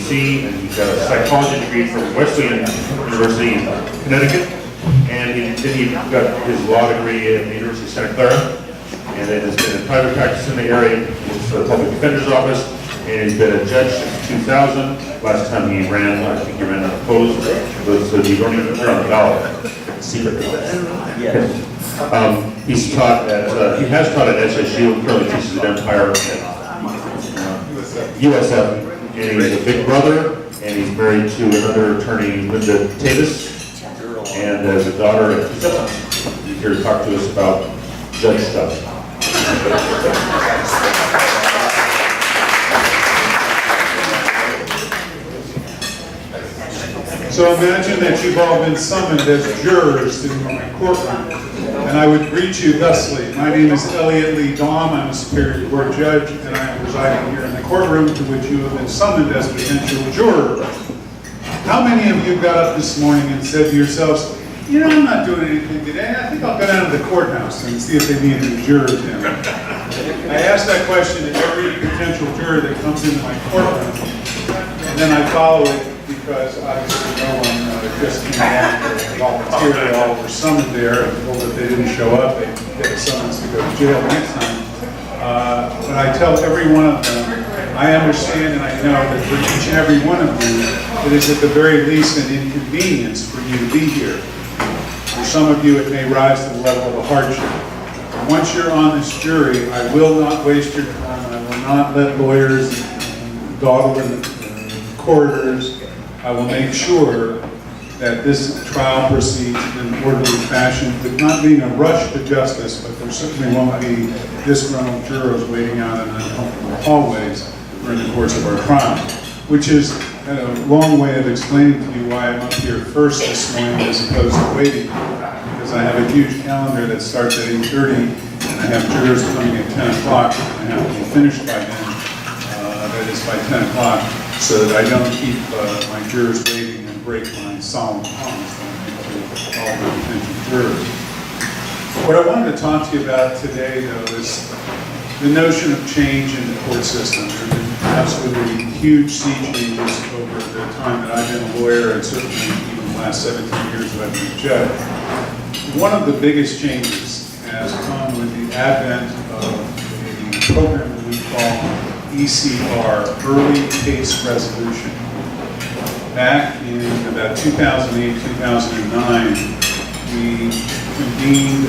D.C., and he got a psychology degree from Wesleyan University in Connecticut, and then he got his law degree at the University of Santa Clara, and then has been in private practice in the area for the Public Defender's Office, and he's been a judge since 2000. Last time he ran, I think he ran unopposed, so you don't even turn on the ballot. Secret ballot. He's taught at, he has taught at SSU, currently teaches at Empire at USF, and he's a big brother, and he's married to another attorney, Linda Tavis, and has a daughter. He's here to talk to us about judge stuff. So imagine that you've all been summoned as jurors to my courtroom, and I would greet you thusly. My name is Elliot Lee Daum. I'm a Superior Court judge, and I am residing here in the courtroom to which you have been summoned as a potential juror. How many of you got up this morning and said to yourselves, you know, I'm not doing anything today. I think I'll go down to the courthouse and see if they need any jurors in. I ask that question to every potential juror that comes into my courtroom, and then I follow it because obviously no one just came along to volunteer. They all were summoned there, and told that they didn't show up, they get a summons to go to jail next time. But I tell every one of them, I understand and I know that for each and every one of you, it is at the very least an inconvenience for you to be here. For some of you, it may rise to the level of a hardship. But once you're on this jury, I will not waste your time. I will not let lawyers dawdle in the corridors. I will make sure that this trial proceeds in an orderly fashion, with not being a rush to justice, but there certainly won't be disgruntled jurors waiting out in uncomfortable hallways during the course of our trial, which is a long way of explaining to you why I'm up here first this morning as opposed to waiting, because I have a huge calendar that starts at 8:30, and I have jurors coming at 10 o'clock, and I have to be finished by then, that is by 10 o'clock, so that I don't keep my jurors waiting and break my solemn promise that I make to all the potential jurors. What I wanted to talk to you about today, though, is the notion of change in the court system. There have been absolutely huge sea changes over the time that I've been a lawyer, and certainly even the last 17 years that I've been a judge. One of the biggest changes has come with the advent of a program that we call ECR, Early Case Resolution. Back in about 2008, 2009, we convened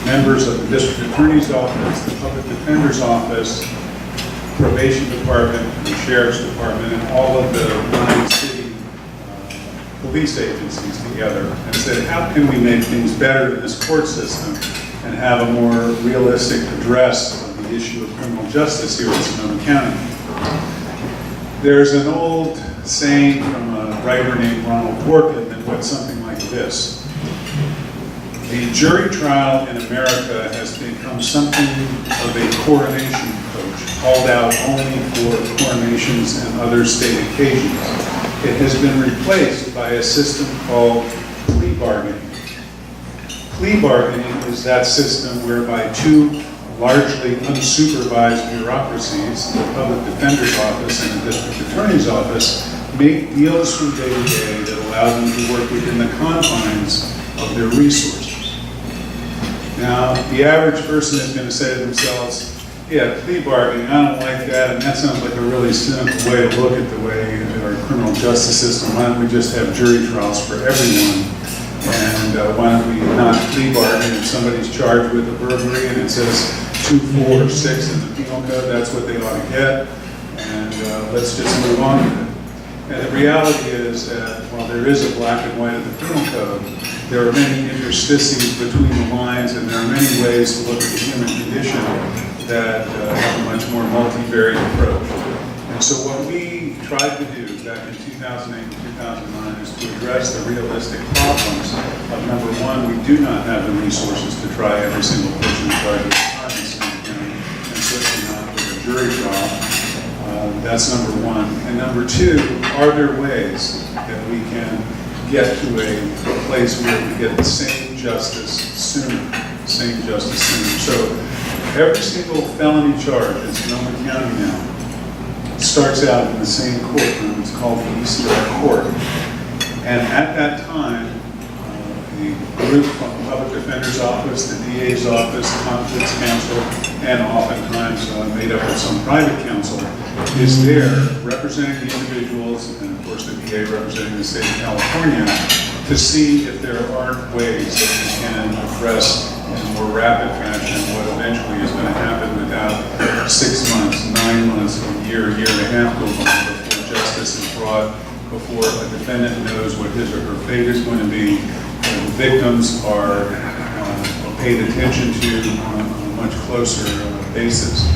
members of the District Attorney's Office, the Public Defender's Office, Probation Department, the Sheriff's Department, and all of the 9 city police agencies together and said, how can we make things better in this court system and have a more realistic address of the issue of criminal justice here in Sonoma County? There's an old saying from a writer named Ronald Dworkin that went something like this. The jury trial in America has become something of a coronation coach, called out only for coronations and other state occasions. It has been replaced by a system called plea bargaining. Plea bargaining is that system whereby 2 largely unsupervised bureaucracies, the Public Defender's Office and the District Attorney's Office, make deals from day to day that allow them to work within the confines of their resources. Now, the average person is going to say to themselves, yeah, plea bargaining, I don't like that, and that sounds like a really cynical way to look at the way at our criminal justice system. Why don't we just have jury trials for everyone? And why don't we not plea bargain if somebody's charged with a burglary and it says 2, 4, or 6 in the penal code, that's what they ought to get, and let's just move on with it. And the reality is that while there is a black and white of the penal code, there are many interstices between the lines, and there are many ways to look at the human condition that have a much more multivariate approach. And so what we tried to do back in 2008 and 2009 is to address the realistic problems of, number one, we do not have the resources to try every single person charged with a crime in Sonoma County, and certainly not with a jury trial. That's number one. And number two, are there ways that we can get to a place where we get the same justice sooner? So every single felony charge in Sonoma County now starts out in the same courtroom. It's called the ECR Court. And at that time, the group from the Public Defender's Office, the DA's Office, the Conflicts Counsel, and oftentimes made up of some private counsel, is there representing the individuals, and of course the DA representing the state of California, to see if there aren't ways that we can address in a more rapid fashion what eventually is going to happen without 6 months, 9 months, a year and a half go by before justice is brought, before a defendant knows what his or her fate is going to be. The victims are paid attention to on a much closer basis.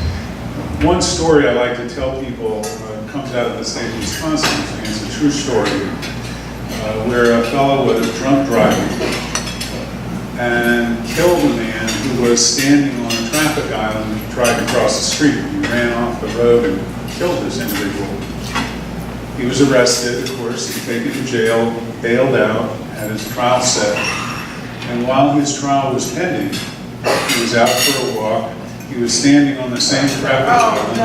One story I like to tell people comes out of the state of Wisconsin, and it's a true story, where a fellow was drunk driving and killed a man who was standing on a traffic island and tried to cross the street. He ran off the road and killed this individual. He was arrested, of course, he was taken to jail, bailed out, had his trial set, and while his trial was pending, he was out for a walk. He was standing on the same traffic island,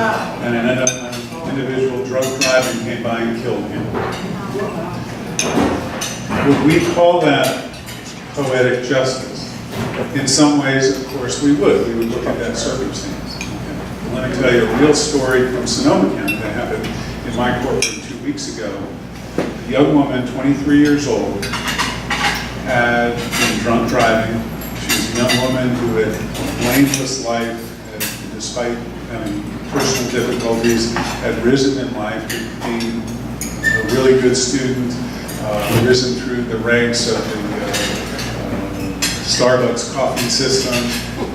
and an individual drunk driving came by and killed him. Would we call that poetic justice? In some ways, of course, we would. We would look at that circumstance. Okay. Let me tell you a real story from Sonoma County that happened in my courtroom 2 weeks ago. A young woman, 23 years old, had been drunk driving. She was a young woman who had a blameless life, and despite having personal difficulties, had risen in life, being a really good student, risen through the ranks of the Starbucks coffee system,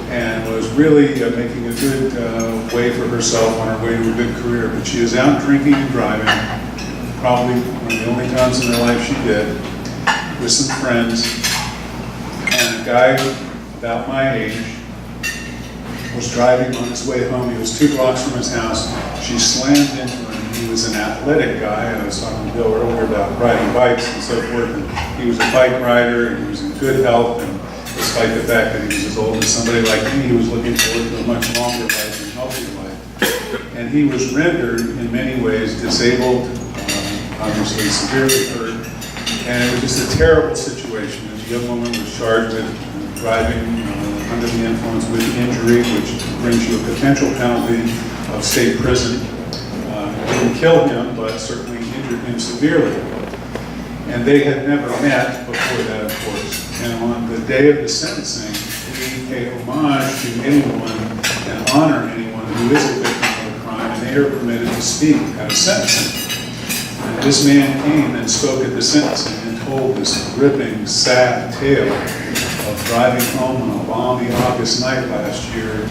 and was really making a good way for herself on her way to a good career. But she was out drinking and driving, probably one of the only times in her life she did, with some friends, and a guy about my age was driving on his way home. He was 2 blocks from his house. She slammed into him. He was an athletic guy, and I was talking to Bill earlier about riding bikes and so forth, and he was a bike rider, and he was in good health, and despite the fact that he was as old as somebody like me, he was looking forward to a much longer life and healthier life. And he was rendered, in many ways, disabled, obviously severely hurt, and it was just a terrible situation. This young woman was charged with driving under the influence with injury, which brings you a potential penalty of state prison. Didn't kill him, but certainly injured him severely. And they had never met before that, of course. And on the day of the sentencing, we pay homage to anyone and honor anyone who is a victim of a crime, and they are permitted to speak at a sentencing. And this man came and spoke at the sentencing and told this gripping, sad tale of driving home on a balmy August night last year,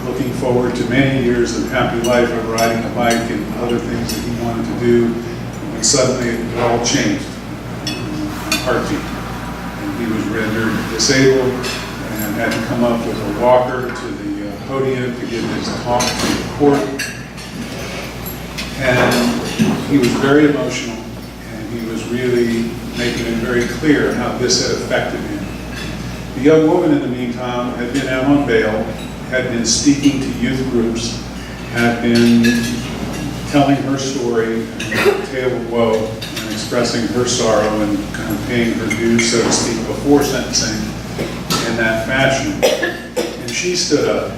looking forward to many years of happy life of riding a bike and other things that he wanted to do, and suddenly it all changed in a heartbeat. And he was rendered disabled and had to come up with a walker to the podium to give his talk to the court. And he was very emotional, and he was really making it very clear how this had affected him. The young woman, in the meantime, had been out on bail, had been speaking to youth groups, had been telling her story, a tale of woe, and expressing her sorrow and kind of paying her dues, so to speak, before sentencing in that fashion. And she stood up,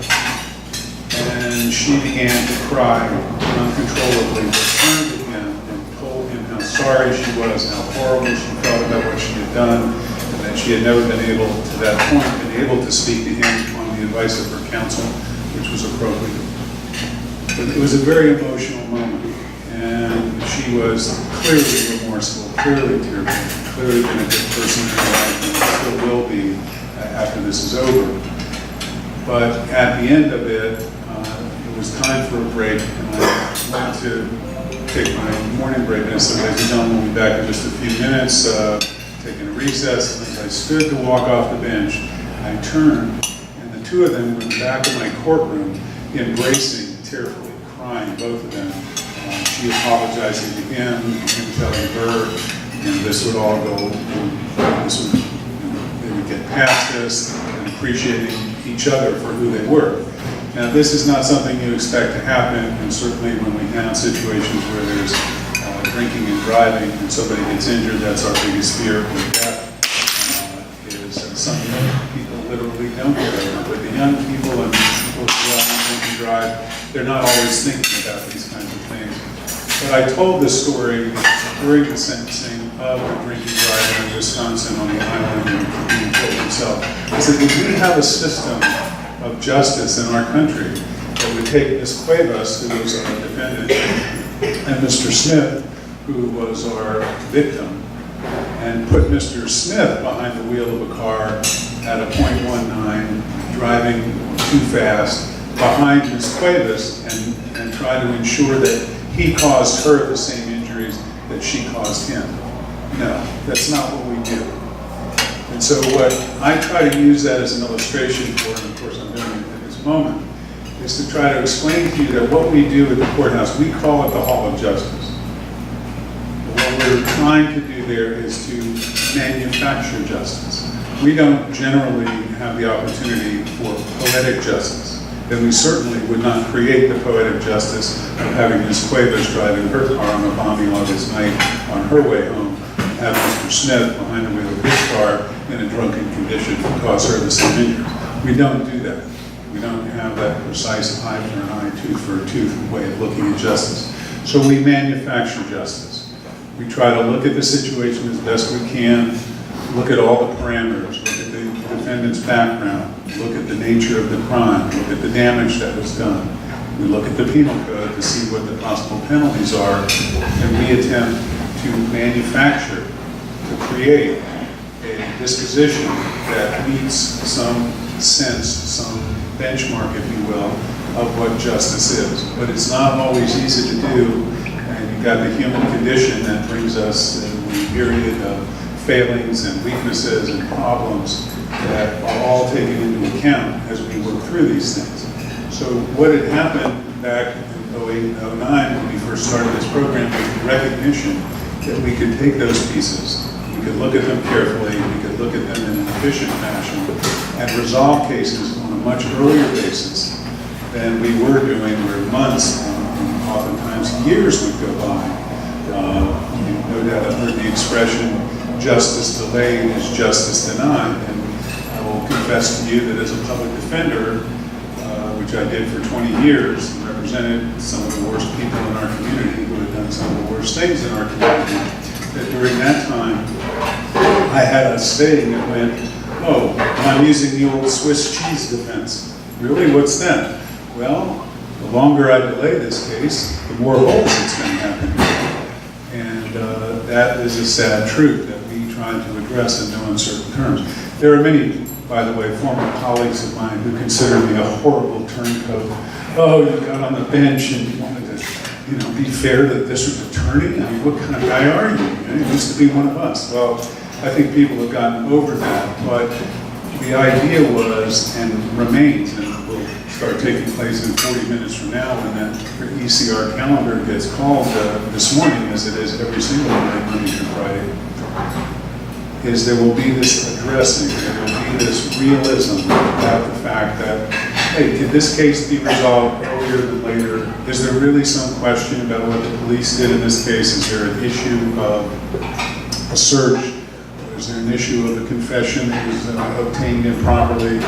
and she began to cry uncontrollably, turned to him and told him how sorry she was, how horrible she felt about what she had done, and that she had never been able, to that point, been able to speak to him on the advice of her counsel, which was appropriate. But it was a very emotional moment, and she was clearly remorseful, clearly tearful, clearly been a good person in her life, and still will be after this is over. But at the end of it, it was time for a break, and I went to take my morning break, and I said, ladies and gentlemen, we'll be back in just a few minutes, taking a recess. And as I stood to walk off the bench, I turned, and the two of them were in the back of my courtroom, embracing, tearfully, crying, both of them. She apologizing to him telling her, this would all go, they would get past this, and appreciating each other for who they were. Now, this is not something you expect to happen, and certainly when we have situations where there's drinking and driving and somebody gets injured, that's our biggest fear with death. Is something that people literally don't care about. But the young people and people who drink and drive, they're not always thinking about these kinds of things. But I told this story during the sentencing of the drinking driver in Wisconsin on the island, and he told himself, I said, if we have a system of justice in our country that would take Ms. Cuevas, who was our defendant, and Mr. Smith, who was our victim, and put Mr. Smith behind the wheel of a car at a .19, driving too fast, behind Ms. Cuevas, and try to ensure that he caused her the same injuries that she caused him. No, that's not what we do. And so what I try to use that as an illustration for, and of course I'm doing it at this moment, is to try to explain to you that what we do at the courthouse, we call it the Hall of Justice. What we're trying to do there is to manufacture justice. We don't generally have the opportunity for poetic justice. Then we certainly would not create the poetic justice of having Ms. Cuevas driving her car on a balmy August night on her way home, and have Mr. Smith behind the wheel of his car in a drunken condition to cause her the same injuries. We don't do that. We don't have that precise eye for an eye, tooth for a tooth way of looking at justice. So we manufacture justice. We try to look at the situation as best we can, look at all the parameters, look at the defendant's background, look at the nature of the crime, look at the damage that was done. We look at the penal code to see what the possible penalties are, and we attempt to manufacture, to create a disposition that meets some sense, some benchmark, if you will, of what justice is. But it's not always easy to do, and you've got the human condition that brings us in the period of failings and weaknesses and problems that are all taken into account as we work through these things. So what had happened back in 08 and 09 when we first started this program was the recognition that we could take those pieces, we could look at them carefully, we could look at them in an efficient fashion, and resolve cases on a much earlier basis than we were doing, where months, and oftentimes years would go by. You no doubt have heard the expression, justice delayed is justice denied. And I will confess to you that as a public defender, which I did for 20 years, and represented some of the worst people in our community who had done some of the worst things in our community, that during that time, I had a saying that went, oh, I'm using the old Swiss cheese defense. Really, what's that? Well, the longer I delay this case, the more holes it's going to happen. And that is a sad truth that we try to address in no uncertain terms. There are many, by the way, former colleagues of mine who consider me a horrible turncoat. Oh, you got on the bench and you wanted to, be fair to the district attorney? I mean, what kind of guy are you? You used to be one of us. Well, I think people have gotten over that, but the idea was, and remains, and will start taking place in 40 minutes from now when that ECR calendar gets called this morning, as it is every single night, Monday through Friday, is there will be this addressing, there will be this realism about the fact that, hey, could this case be resolved earlier than later? Is there really some question about what the police did in this case? Is there an issue of a search? Or is there an issue of a confession that was obtained improperly?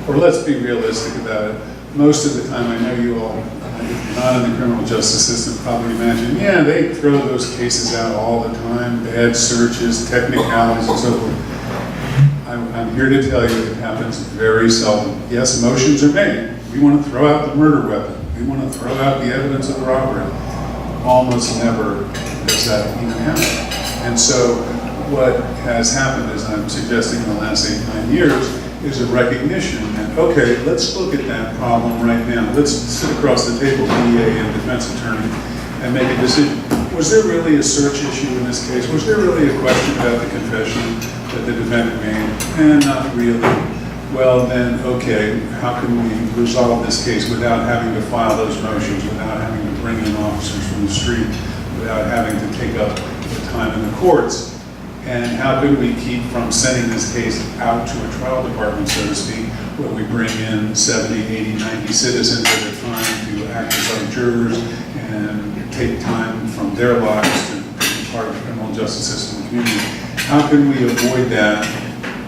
Or let's be realistic about it. Most of the time, I know you all, if you're not in the criminal justice system, probably imagine, yeah, they throw those cases out all the time, bad searches, technicalities, and so forth. I'm here to tell you it happens very seldom. Yes, motions are made. We want to throw out the murder weapon. We want to throw out the evidence of the robbery. Almost never does that even happen. And so what has happened, as I'm suggesting in the last 8-9 years, is a recognition that, okay, let's look at that problem right now. Let's sit across the table, DA and defense attorney, and make a decision. Was there really a search issue in this case? Was there really a question about the confession that the defendant made? Not really. Well then, okay, how can we resolve this case without having to file those motions, without having to bring in officers from the street, without having to take up the time in the courts? And how could we keep from sending this case out to a trial department, so to speak, where we bring in 70, 80, 90 citizens at a time to act as our jurors and take time from their lives to be part of the criminal justice system and community. How can we avoid that,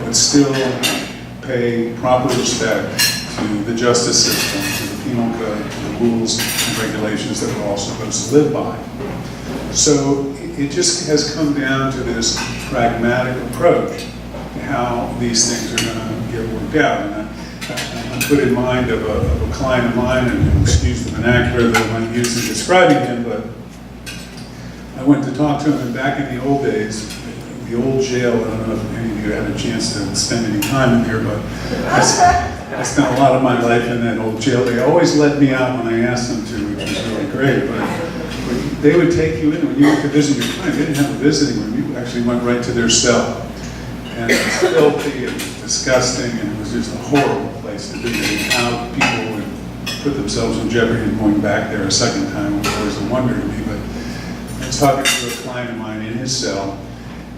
but still pay proper respect to the justice system, to the penal code, to the rules and regulations that we're all supposed to live by? So it just has come down to this pragmatic approach to how these things are going to get worked out. And I'm put in mind of a client of mine, and excuse the vernacular that I might use in describing him, but I went to talk to him, and back in the old days, the old jail, I don't know if any of you had a chance to spend any time in there, but I spent a lot of my life in that old jail. They always let me out when I asked them to, which was really great, but they would take you in when you went to visit your client. They didn't have a visiting room. You actually went right to their cell. And it was filthy and disgusting, and it was just a horrible place to be. And how people would put themselves in jeopardy of going back there a second time was always a wonder to me. But I was talking to a client of mine in his cell,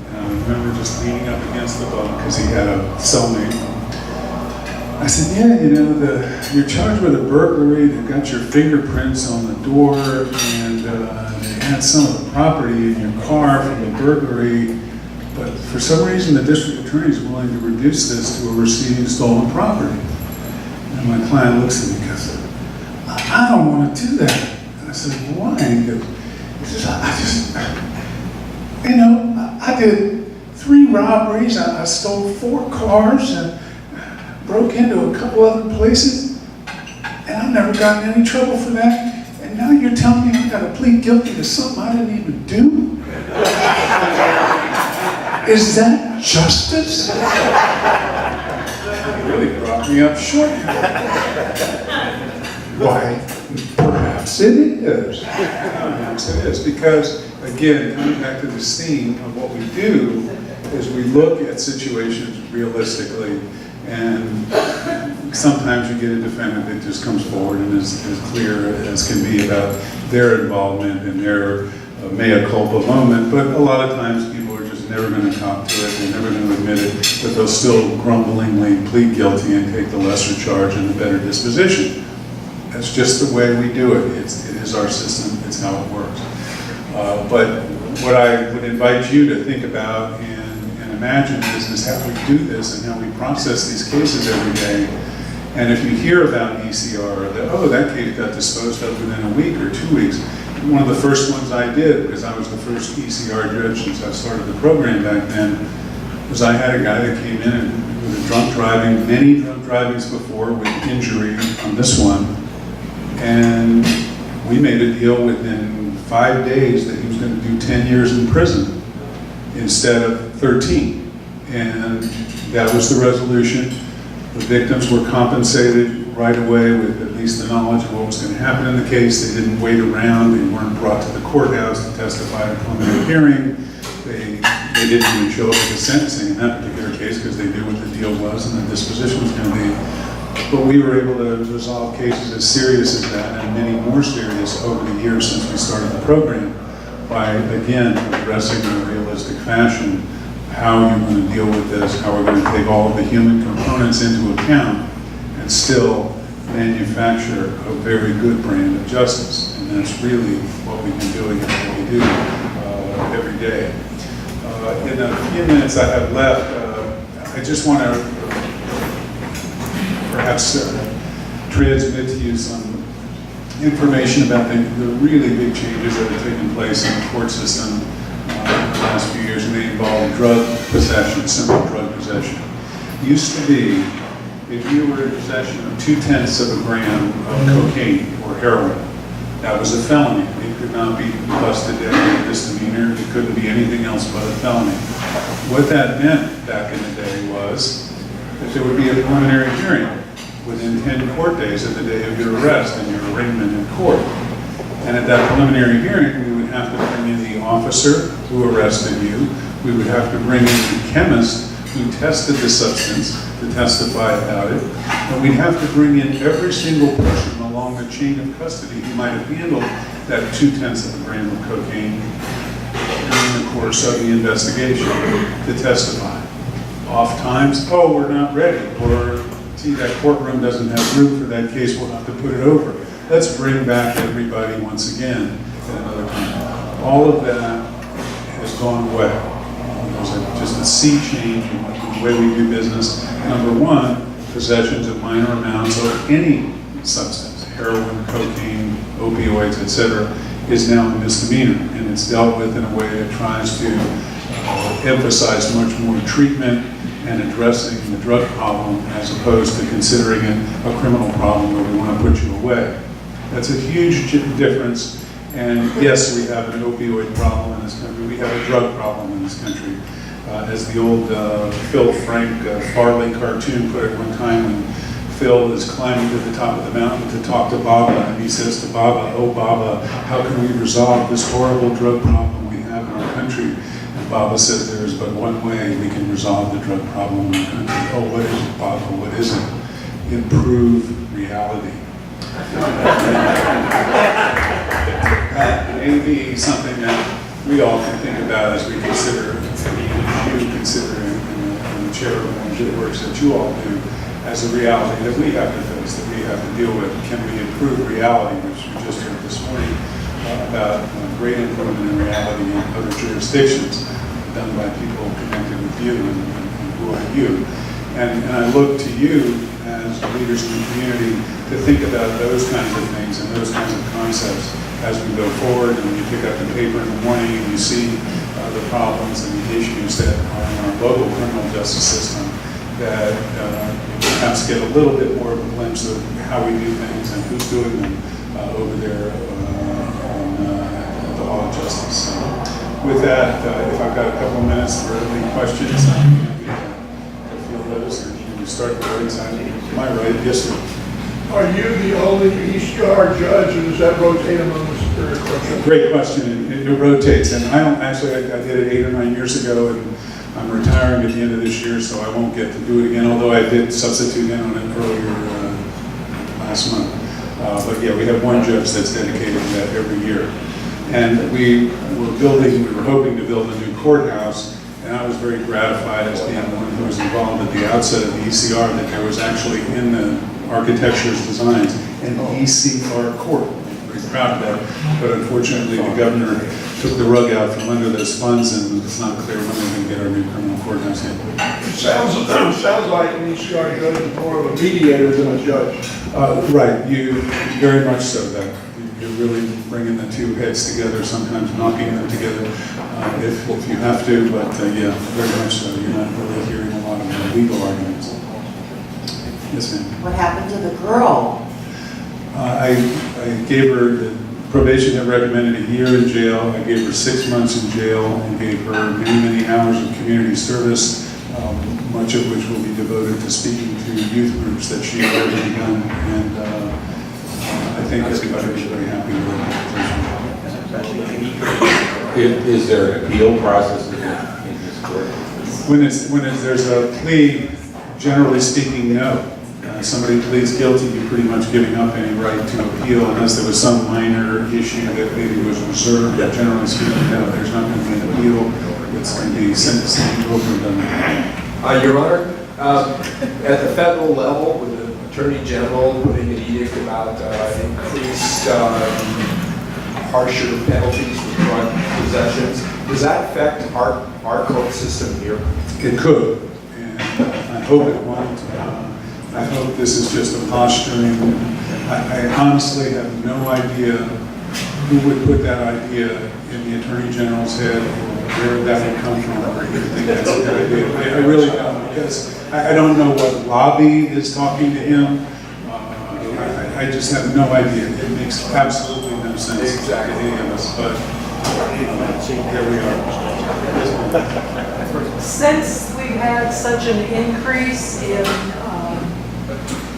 and I remember just leaning up against the bunk because he had a cellmate. I said, yeah, you know, you're charged with a burglary. They've got your fingerprints on the door, and they had some of the property in your car from the burglary. But for some reason, the district attorney is willing to reduce this to a receiving stolen property. And my client looks at me and goes, I don't want to do that. And I said, why? He says, I did 3 robberies. I stole 4 cars and broke into a couple other places. And I've never gotten any trouble for that. And now you're telling me I got to plead guilty to something I didn't even do? Is that justice? It really brought me up short. Why? Perhaps it is. Perhaps it is. Because, again, coming back to this theme of what we do is we look at situations realistically, and sometimes you get a defendant that just comes forward and is as clear as can be about their involvement and their mea culpa moment, but a lot of times people are just never going to talk to it, they're never going to admit it, but they'll still grumblingly plead guilty and take the lesser charge and the better disposition. That's just the way we do it. It is our system, it's how it works. But what I would invite you to think about and imagine is how we do this and how we process these cases every day. And if you hear about an ECR, that case got disposed of within a week or 2 weeks, one of the first ones I did, because I was the first ECR judge since I started the program back then, was I had a guy that came in with a drunk driving, many drunk drivings before with injury on this one, and we made a deal within 5 days that he was going to do 10 years in prison instead of 13. And that was the resolution. The victims were compensated right away with at least the knowledge of what was going to happen in the case. They didn't wait around. They weren't brought to the courthouse to testify at a preliminary hearing. They didn't even show up at the sentencing in that particular case because they knew what the deal was and the disposition was going to be. But we were able to resolve cases as serious as that and many more serious over the years since we started the program by, again, addressing in a realistic fashion how you're going to deal with this, how we're going to take all of the human components into account and still manufacture a very good brand of justice. And that's really what we've been doing and what we do every day. In the few minutes I have left, I just want to perhaps transmit to you some information about the really big changes that have taken place in the court system in the last few years, and they involve drug possession, simple drug possession. It used to be, if you were in possession of 0.2 of a gram of cocaine or heroin, that was a felony. It could not be busted as a misdemeanor. It couldn't be anything else but a felony. What that meant back in the day was that there would be a preliminary hearing within 10 court days of the day of your arrest and your arraignment in court. And at that preliminary hearing, we would have to bring in the officer who arrested you. We would have to bring in the chemist who tested the substance to testify about it. And we'd have to bring in every single person along the chain of custody who might have handled that 0.2 of a gram of cocaine during the course of the investigation to testify. Oftentimes, oh, we're not ready, or gee, that courtroom doesn't have room for that case, we'll have to put it over. Let's bring back everybody once again at another time. All of that has gone away. There's just a sea change in the way we do business. Number one, possessions of minor amounts of any substance, heroin, cocaine, opioids, etc., is now a misdemeanor, and it's dealt with in a way that tries to emphasize much more treatment and addressing the drug problem as opposed to considering it a criminal problem where we want to put you away. That's a huge difference, and yes, we have an opioid problem in this country, we have a drug problem in this country. As the old Phil Frank Farley cartoon put it one time, when Phil is climbing to the top of the mountain to talk to Baba, and he says to Baba, "Oh Baba, how can we resolve this horrible drug problem we have in our country?" And Baba says, "There is but one way we can resolve the drug problem in our country." "Oh, what is it, Baba? What is it?" "Improve reality." That may be something that we all can think about as we consider, you consider in the chair of the good works that you all do, as a reality that we have to face, that we have to deal with. Can we improve reality, which we just heard this morning about great improvement in reality in other jurisdictions done by people connected with you and who are you. And I look to you as leaders in the community to think about those kinds of things and those kinds of concepts as we go forward, and when you pick up the paper in the morning and you see the problems and the issues that are in our local criminal justice system, that you perhaps get a little bit more of a glimpse of how we do things and who's doing them over there at the Hall of Justice. So with that, if I've got a couple of minutes for any questions, I'm happy to field those. And we start the right side. My right, yes, sir. Are you the only ECR judge, or does that rotate among the Superior Court? Great question. It rotates, and I don't actually. I did it 8 or 9 years ago, and I'm retiring at the end of this year, so I won't get to do it again. Although I did substitute in on it earlier last month. But yeah, we have one judge that's dedicated to that every year, and we were hoping to build a new courthouse. And I was very gratified as being the one who was involved at the outset of the ECR that there was actually in the architecture's designs an ECR court. I'm very proud of that. But unfortunately, the governor took the rug out from under those funds, and it's not clear when we're going to get our new criminal courthouse in. Sounds like an ECR judge is more of a mediator than a judge. Right, you very much so. That you're really bringing the two heads together, sometimes knocking them together if you have to. But yeah, very much so. You're not really hearing a lot of legal arguments. Yes, ma'am. What happened to the girl? I gave her the probation that recommended a year in jail. I gave her 6 months in jail and gave her many, many hours of community service, much of which will be devoted to speaking to youth groups that she had already begun. And I think everybody was very happy with that position. Is there an appeal process in this court? When there's a plea, generally speaking, no. Somebody pleads guilty, you're pretty much giving up any right to appeal unless there was some minor issue that maybe was reserved. But generally speaking, no, there's not going to be an appeal. It's going to be sentencing over and done. Your Honor, at the federal level, with the Attorney General putting an edict about increased harsher penalties for drug possessions, does that affect our court system here? It could, and I hope it won't. I hope this is just a posturing. I honestly have no idea who would put that idea in the Attorney General's head, or where that would come from, or if you think that's a good idea. I really don't, because I don't know what lobby is talking to him. I just have no idea. It makes absolutely no sense to any of us, but there we are. Since we've had such an increase in,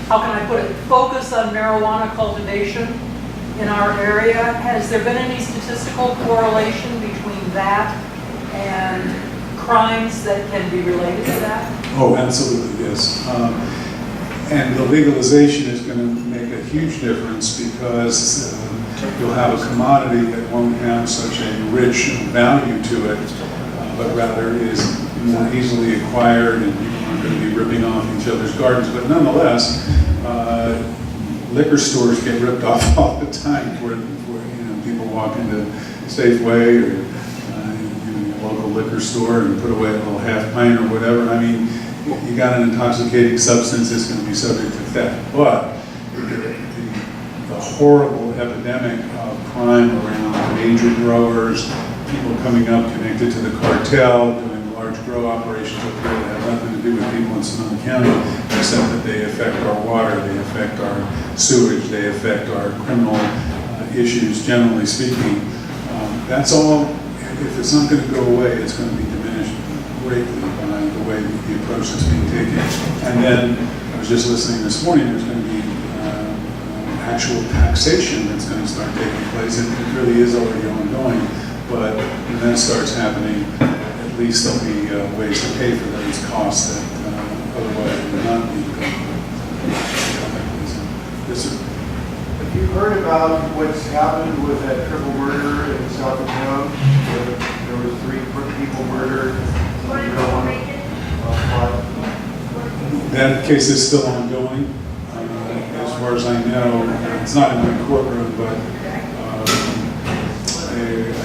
how can I put it, focus on marijuana cultivation in our area, has there been any statistical correlation between that and crimes that can be related to that? Oh, absolutely, yes. And the legalization is going to make a huge difference because you'll have a commodity that won't have such a rich value to it, but rather is more easily acquired, and you can aren't going to be ripping off each other's gardens, but nonetheless, liquor stores get ripped off all the time where people walk into Safeway or your local liquor store and put away a little half pint or whatever. I mean, you got an intoxicating substance that's going to be subject to theft. But the horrible epidemic of crime around major growers, people coming up connected to the cartel, doing large grow operations up here that have nothing to do with people in Sonoma County, except that they affect our water, they affect our sewage, they affect our criminal issues, generally speaking. That's all, if it's not going to go away, it's going to be diminished greatly by the way the approach that's being taken. And then, I was just listening this morning, there's going to be actual taxation that's going to start taking place, and it really is already ongoing. But when that starts happening, at least there'll be ways to pay for those costs that otherwise would not be covered. Yes, sir. Have you heard about what's happened with that triple murder in south of town? There was 3 people murdered. That case is still ongoing. As far as I know, it's not in my courtroom, but I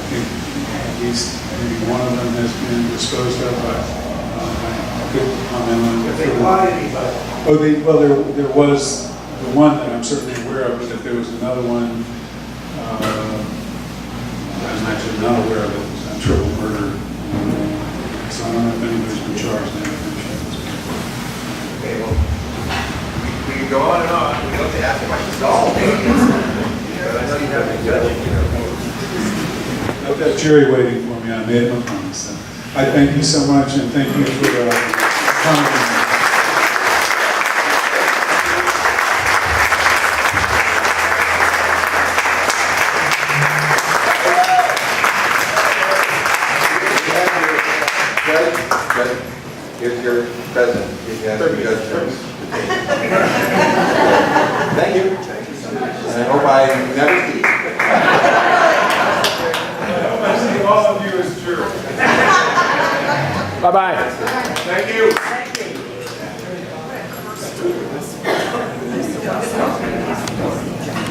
think at least maybe one of them has been disposed of. I could comment on it. If they caught anybody. Oh, there was the one that I'm certainly aware of, but if there was another one, I'm actually not aware of it. It was a triple murder. So I don't know if anybody's been charged in that. Okay, well, we can go on and on. We don't have to ask questions all day. But I know you have a judge. I've got Jerry waiting for me. I made him a promise. So I thank you so much, and thank you for coming. Here's your present. You have your judge first. Thank you. And I hope I never see you. I see all of you as jurors. Bye-bye. Thank you. Thank you.